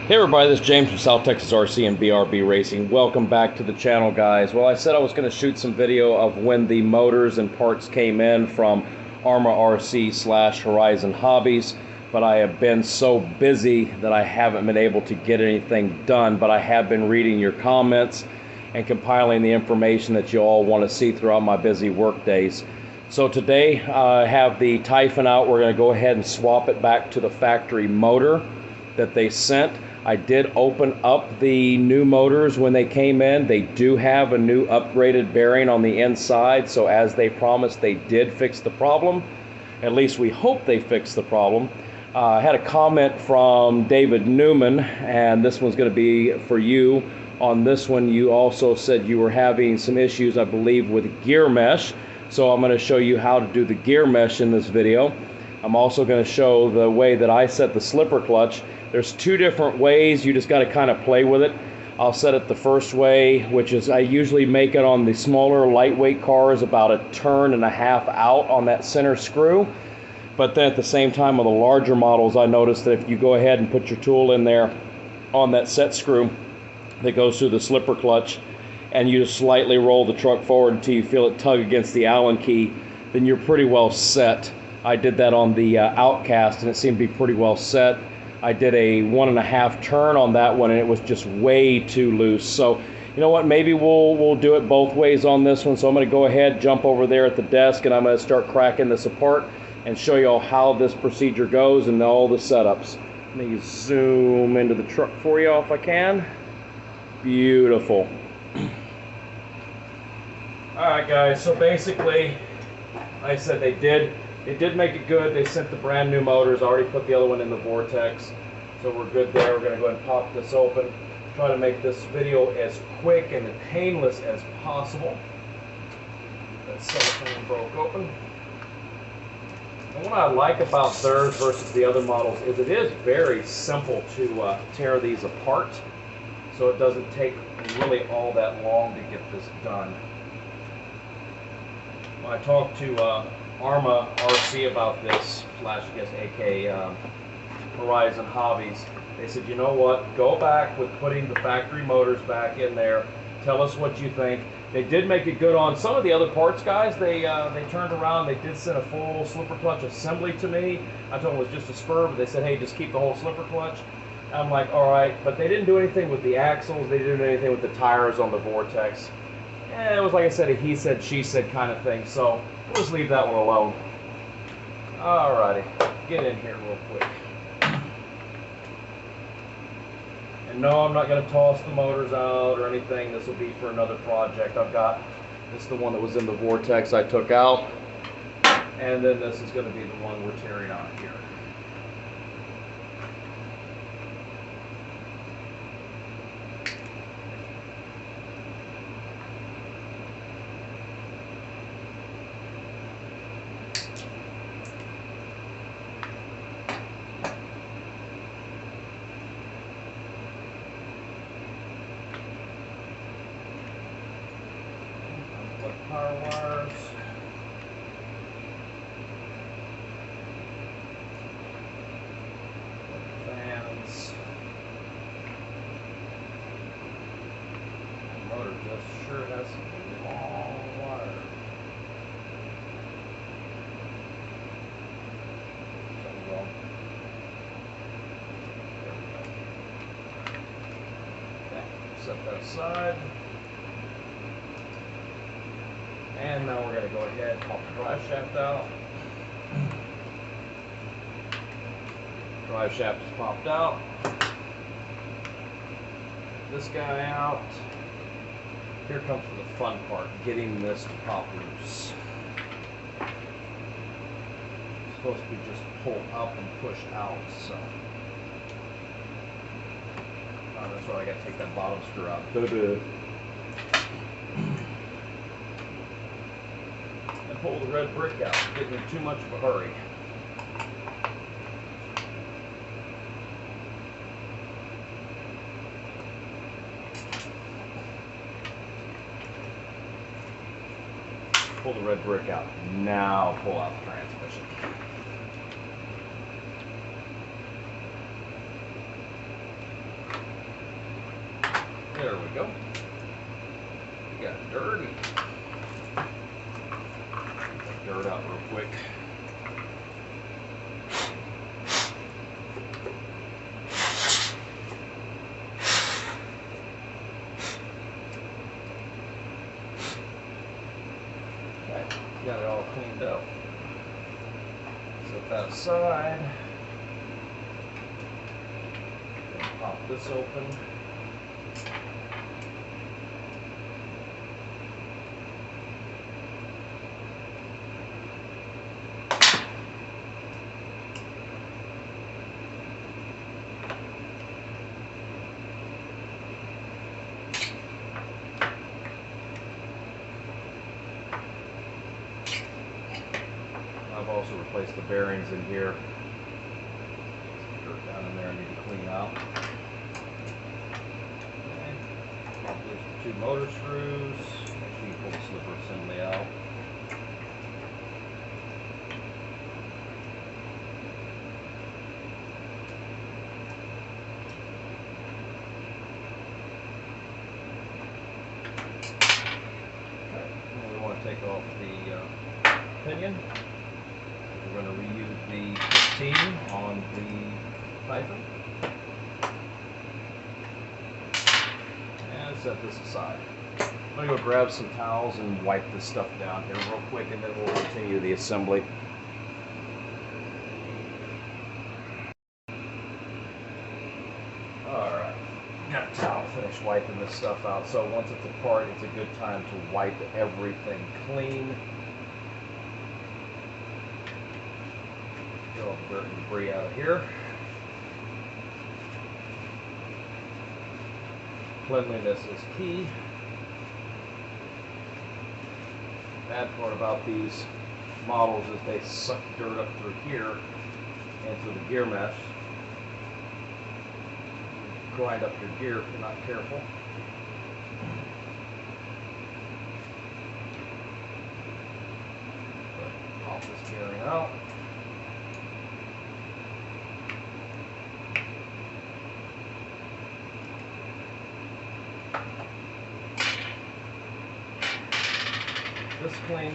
Hey everybody, this is James from South Texas RC and BRB Racing. Welcome back to the channel, guys. Well, I said I was going to shoot some video of when the motors and parts came in from Arrma RC / Horizon Hobbies, but I have been so busy that I haven't been able to get anything done, but I have been reading your comments and compiling the information that you all want to see throughout my busy work days. So today I have the Typhon out. We're going to go ahead and swap it back to the factory motor that they sent. I did open up the new motors when they came in. They do have a new upgraded bearing on the inside, so as they promised, they did fix the problem. At least we hope they fixed the problem. I had a comment from David Newman, and this one's going to be for you. On this one, you also said you were having some issues, I believe, with gear mesh. So I'm going to show you how to do the gear mesh in this video. I'm also going to show the way that I set the slipper clutch. There's two different ways. You just got to kind of play with it. I'll set it the first way, which is I usually make it on the smaller lightweight cars about a turn and a half out on that center screw. But then at the same time on the larger models, I noticed that if you go ahead and put your tool in there on that set screw that goes through the slipper clutch, and you just slightly roll the truck forward until you feel it tug against the Allen key, then you're pretty well set. I did that on the Outcast and it seemed to be pretty well set. I did a 1.5 turn on that one and it was just way too loose. So you know what, maybe we'll do it both ways on this one. So I'm going to go ahead, jump over there at the desk, and I'm going to start cracking this apart and show you all how this procedure goes and all the setups. Let me zoom into the truck for you if I can. Beautiful. Alright guys, so basically, like I said, they did make it good. They sent the brand new motors. I already put the other one in the vortex, so we're good there. We're going to go ahead and pop this open. Try to make this video as quick and painless as possible. That cellophane broke open. And what I like about theirs versus the other models is it is very simple to tear these apart, so it doesn't take really all that long to get this done. When I talked to Arrma RC about this, I guess AK Horizon Hobbies, they said, you know what, go back with putting the factory motors back in there, tell us what you think. They did make it good on some of the other parts, guys. They turned around, they did send a full slipper clutch assembly to me. I told them it was just a spur, but they said, hey, just keep the whole slipper clutch. I'm like, all right, but they didn't do anything with the axles, they didn't do anything with the tires on the vortex. And it was, like I said, a he said, she said kind of thing, so we'll just leave that one alone. Alrighty, get in here real quick. And no, I'm not going to toss the motors out or anything. This will be for another project. I've got, this is the one that was in the vortex I took out. And then this is going to be the one we're tearing out here. Power wires. Fans. The motor just sure has some long wire. Something wrong. There we go. Okay, set that aside. And now we're going to go ahead and pop the drive shaft out. Drive shaft is popped out. This guy out. Here comes the fun part, getting this to pop loose. It's supposed to be just pull up and push out, so. Oh, that's why I got to take that bottom screw out. Pull the red brick out, getting in too much of a hurry. Pull the red brick out. Now pull out the transmission. There we go. We got dirty. Get dirt out real quick. Okay, got it all cleaned up. Set that aside. Pop this open. I've also replaced the bearings in here. Some dirt down in there I need to clean out. Okay. Pop loose the 2 motor screws. Make sure you pull the slipper assembly out. Okay. And we want to take off the pinion. We're going to reuse the 15 on the typhon. And set this aside. I'm going to go grab some towels and wipe this stuff down here real quick, and then we'll continue the assembly. Alright, got a towel, finished wiping this stuff out. So once it's apart, it's a good time to wipe everything clean. Get all the dirt and debris out of here. Cleanliness is key. Bad part about these models is they suck dirt up through here into the gear mesh. Grind up your gear if you're not careful. But pop this bearing out. This clean.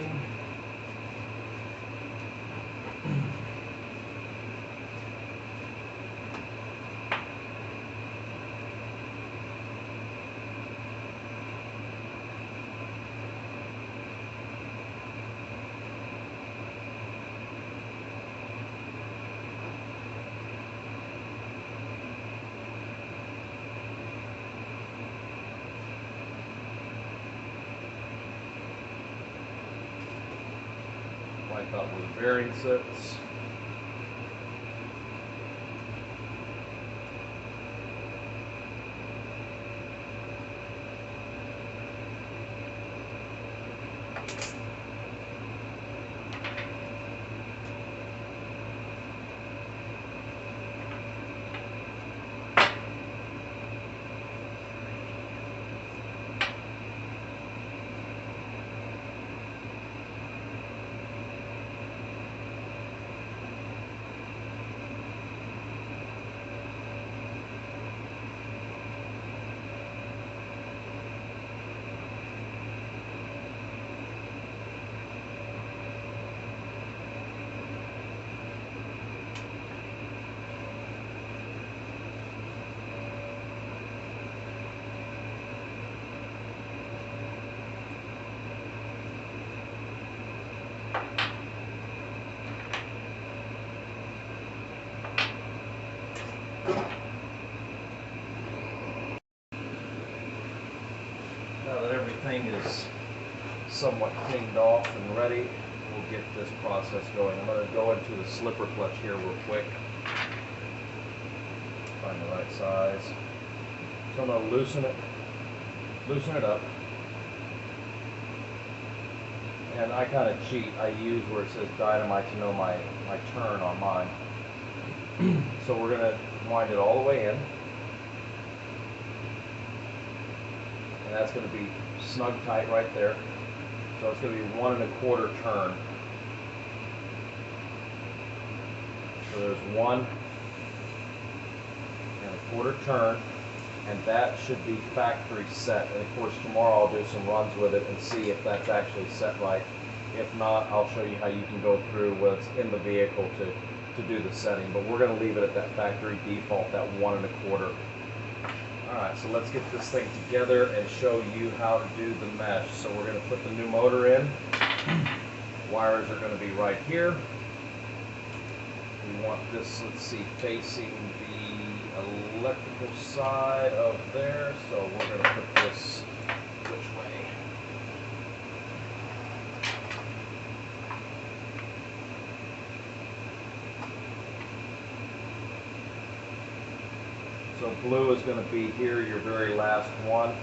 Wipe out where the bearing sits. Now that everything is somewhat cleaned off and ready, we'll get this process going. I'm going to go into the slipper clutch here real quick. Find the right size. So I'm going to loosen it up. And I kind of cheat. I use where it says dynamite to know my turn on mine. So we're going to wind it all the way in. And that's going to be snug tight right there. So it's going to be 1 1/4 turn. So there's 1 1/4 turn. and that should be factory set. And of course tomorrow I'll do some runs with it and see if that's actually set right. If not, I'll show you how you can go through what's in the vehicle to do the setting. But we're going to leave it at that factory default, that 1 1/4. Alright, so let's get this thing together and show you how to do the mesh. So we're going to put the new motor in. Wires are going to be right here. We want this, let's see, facing the electrical side of there. So we're going to put this which way? So blue is going to be here, your very last one,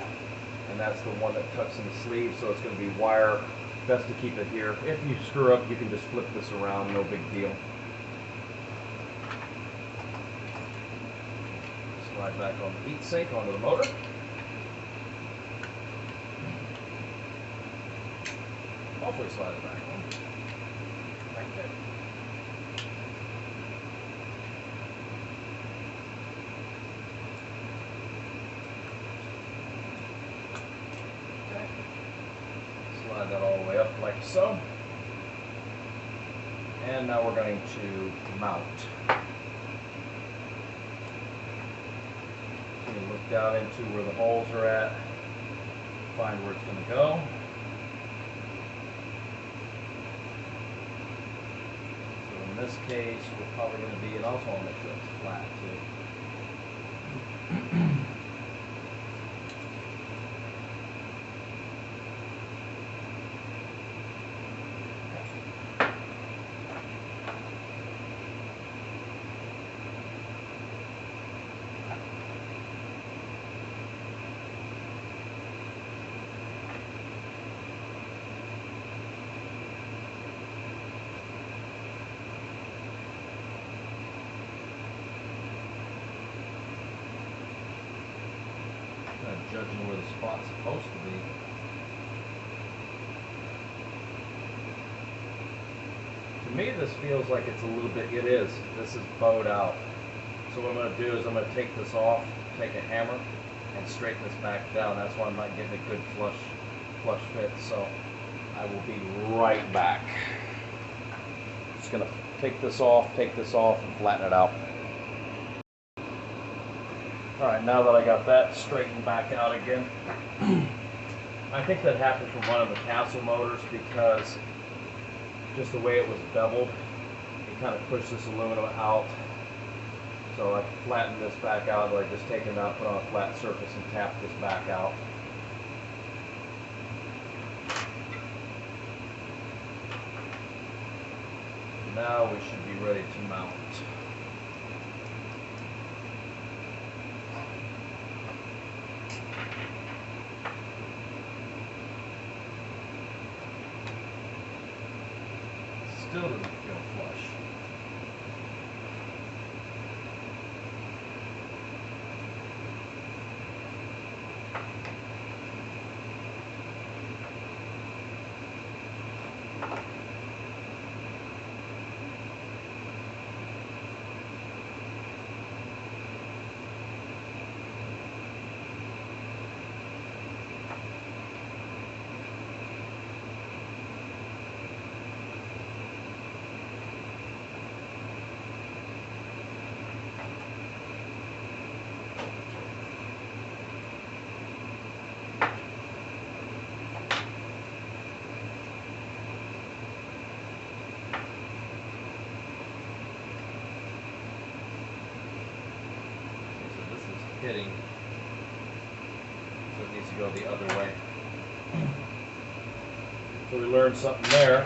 and that's the one that tucks in the sleeve, so it's going to be wire. Best to keep it here. If you screw up, you can just flip this around, no big deal. Slide back on the heat sink onto the motor. Hopefully slide it back on. Okay. Slide that all the way up like so. And now we're going to mount. So you look down into where the holes are at, find where it's going to go. So in this case, we're probably going to be, and I also want to make sure it's flat too. Judging where the spot's supposed to be. To me, this feels like it's a little bit, it is. This is bowed out. So what I'm going to do is I'm going to take this off, take a hammer, and straighten this back down. That's why I'm not getting a good flush fit. So I will be right back. Just going to take this off, and flatten it out. Alright, now that I got that straightened back out again, I think that happened from one of the castle motors because just the way it was beveled, it kind of pushed this aluminum out. So I flattened this back out, like just taking it out, put on a flat surface and tap this back out. Now we should be ready to mount. Still doesn't feel flush. Hitting, so it needs to go the other way. So we learned something there.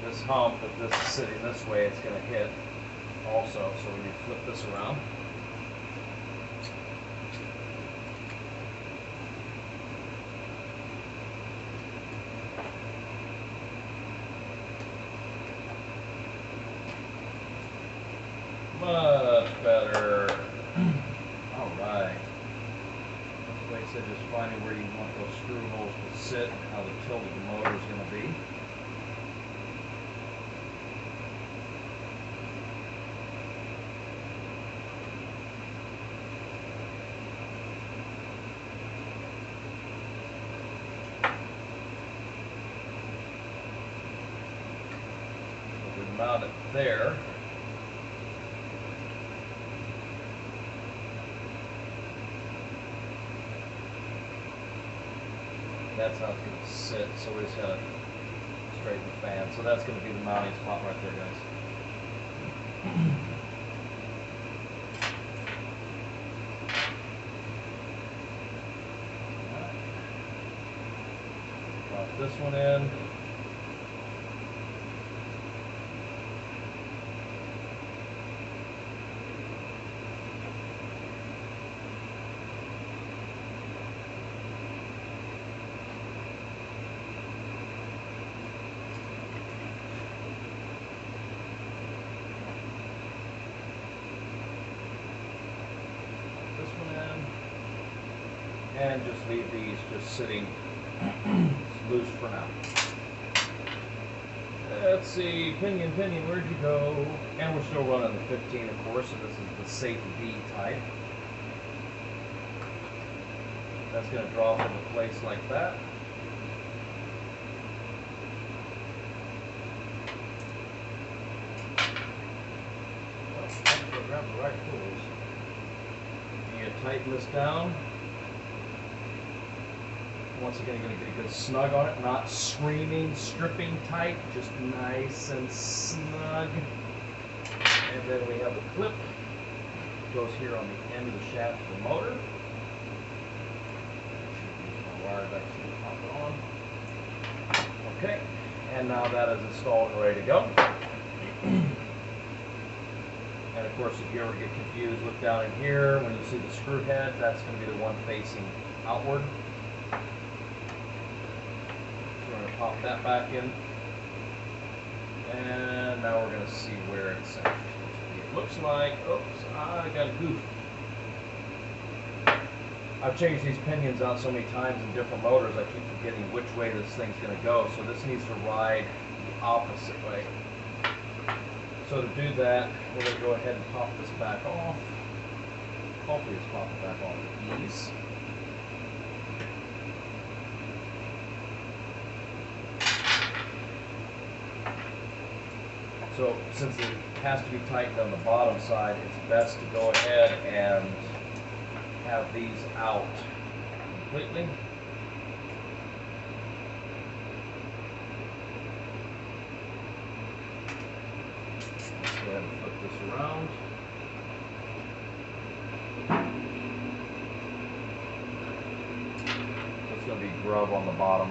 This hump, if this is sitting this way, it's going to hit also. So when you flip this around, much better. Just finding where you want those screw holes to sit and how the tilt of the motor is going to be. mount it there. That's how it's going to sit, so we just got to straighten the fan. So that's going to be the mounting spot right there, guys. Drop this one in. And just leave these just sitting loose for now. Let's see, pinion, where'd you go? And we're still running the 15, of course, so this is the safe V type. That's going to drop into place like that. Well, I'm going to grab the right tools. You tighten this down. Once again, you're going to get a good snug on it, not screaming, stripping tight, just nice and snug. And then we have a clip. It goes here on the end of the shaft of the motor. Use my wire back here to pop it on. Okay, and now that is installed and ready to go. And of course, if you ever get confused, look down in here. When you see the screw head, that's going to be the one facing outward. Pop that back in, and now we're going to see where it's at. It looks like, oops, I got a goof. I've changed these pinions out so many times in different motors, I keep forgetting which way this thing's going to go, so this needs to ride the opposite way. So to do that, we're going to go ahead and pop this back off. Hopefully it's popping back on with ease. So since it has to be tightened on the bottom side, it's best to go ahead and have these out completely. Let's go ahead and flip this around. There's going to be grub on the bottom.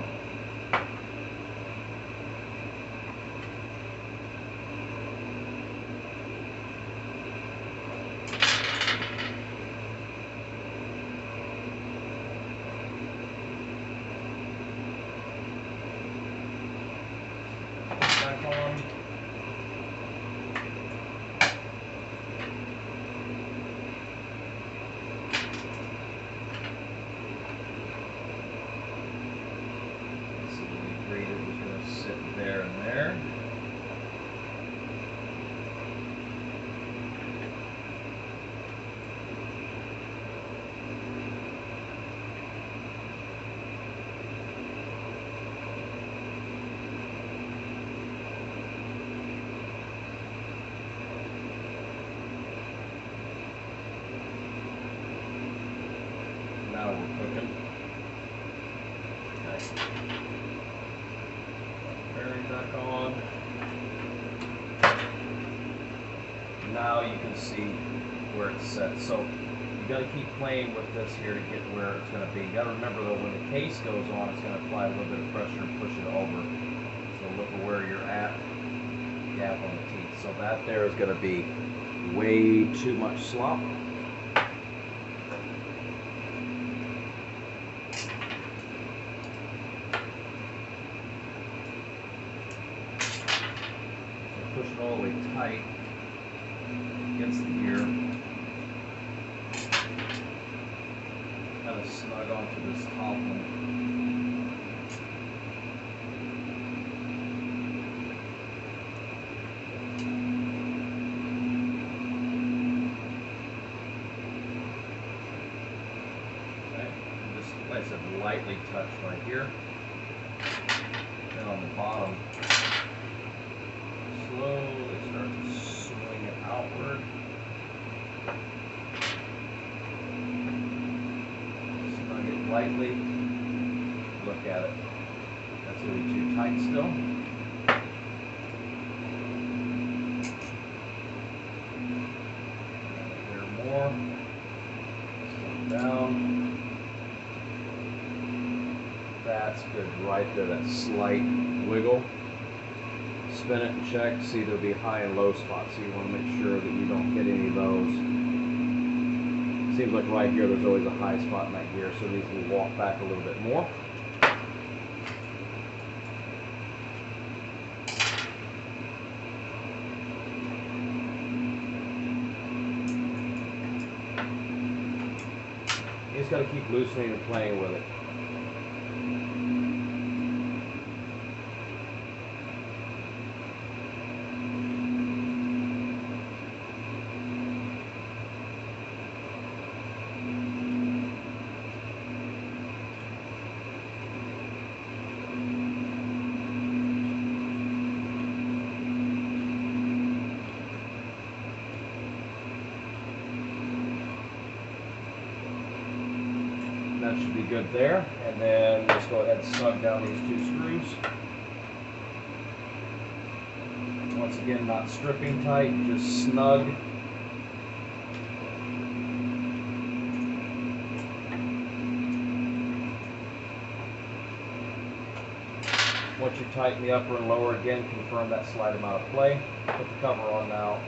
There and there. Now we're cooking. Okay. Bearing back on. Now you can see where it's set. So you got to keep playing with this here to get where it's going to be. You got to remember though, when the case goes on, it's going to apply a little bit of pressure and push it over. So look at where you're at. Gap on the teeth. So that there is going to be way too much slop. Push it all the way tight against the gear. Kind of snug onto this top one. Okay, just like I said, lightly touch right here. Then on the bottom, slowly start to swing it outward. Snug it lightly. Look at it. That's going to be too tight still. There more. Slow down. That's good right there. That slight wiggle. Spin it and check. See, there'll be high and low spots. So you want to make sure that you don't get any of those. Seems like right here there's always a high spot in that gear, so these will walk back a little bit more. You just got to keep loosening and playing with it. That should be good there. And then let's go ahead and snug down these two screws. Once again, not stripping tight, just snug. Once you tighten the upper and lower again, confirm that slight amount of play. Put the cover on now.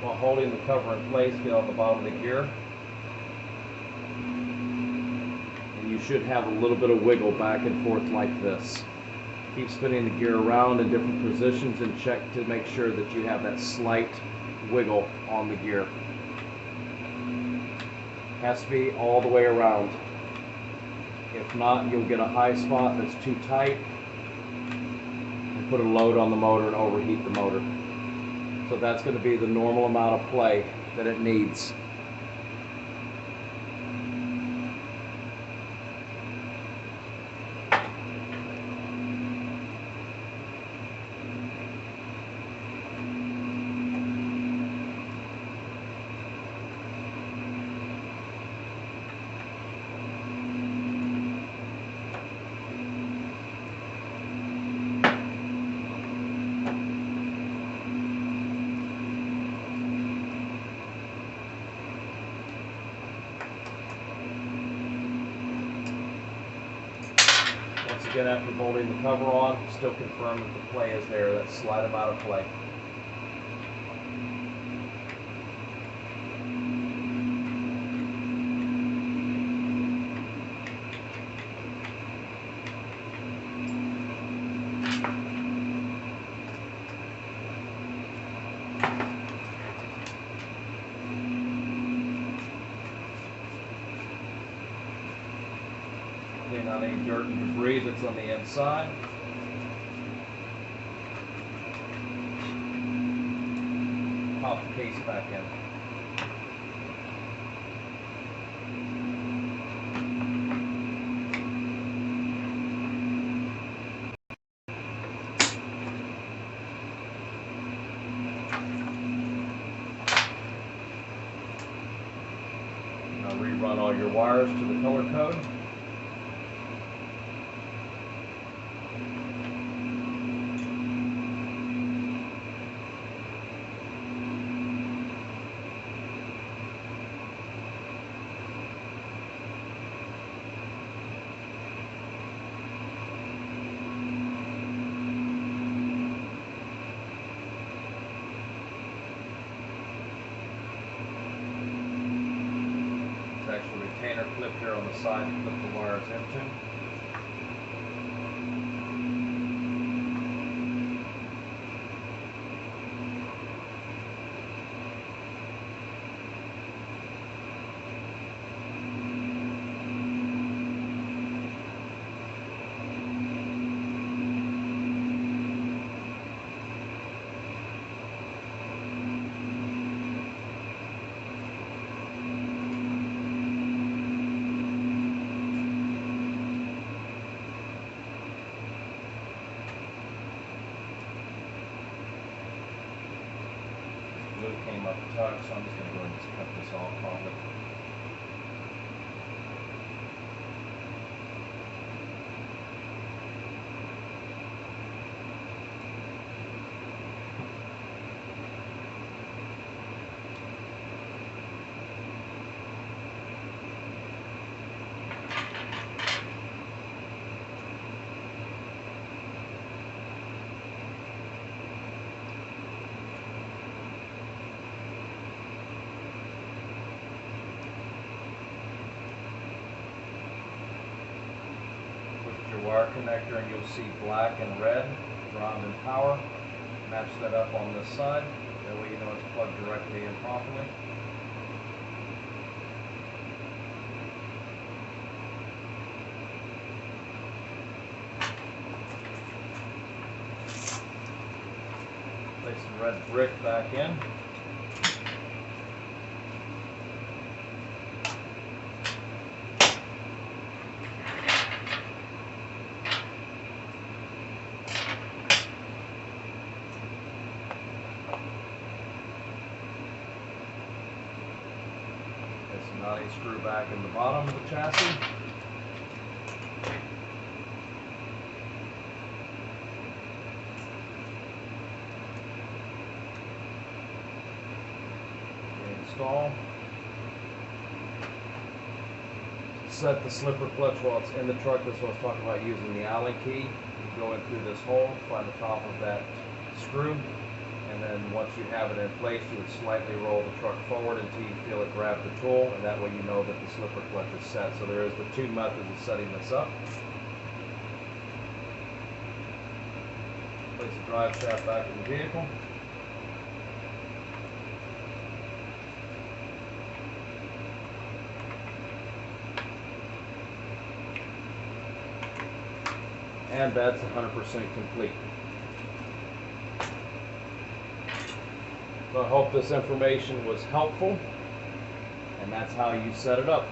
While holding the cover in place, get on the bottom of the gear. And you should have a little bit of wiggle back and forth like this. Keep spinning the gear around in different positions and check to make sure that you have that slight wiggle on the gear. Has to be all the way around. If not, you'll get a high spot that's too tight and put a load on the motor and overheat the motor. So that's going to be the normal amount of play that it needs. Once again, after bolting the cover on, still confirm that the play is there, that slight amount of play. Clean out any dirt and debris that's on the inside. Pop the case back in. Now rerun all your wires to the color code. Actual retainer clip here on the side to clip the wires into. smooth, came up tucked, so I'm just going to go ahead and just cut this off probably. Wire connector, and you'll see black and red, ground and power. Match that up on this side, that way you know it's plugged directly in properly. Place the red brick back in. Knotty screw back in the bottom of the chassis. Install. Set the slipper clutch while it's in the truck. This is what I was talking about, using the Allen key. You go in through this hole, find the top of that screw, and then once you have it in place, you would slightly roll the truck forward until you feel it grab the tool, and that way you know that the slipper clutch is set. So there is the two methods of setting this up. Place the drive shaft back in the vehicle. And that's 100% complete. So I hope this information was helpful, and that's how you set it up.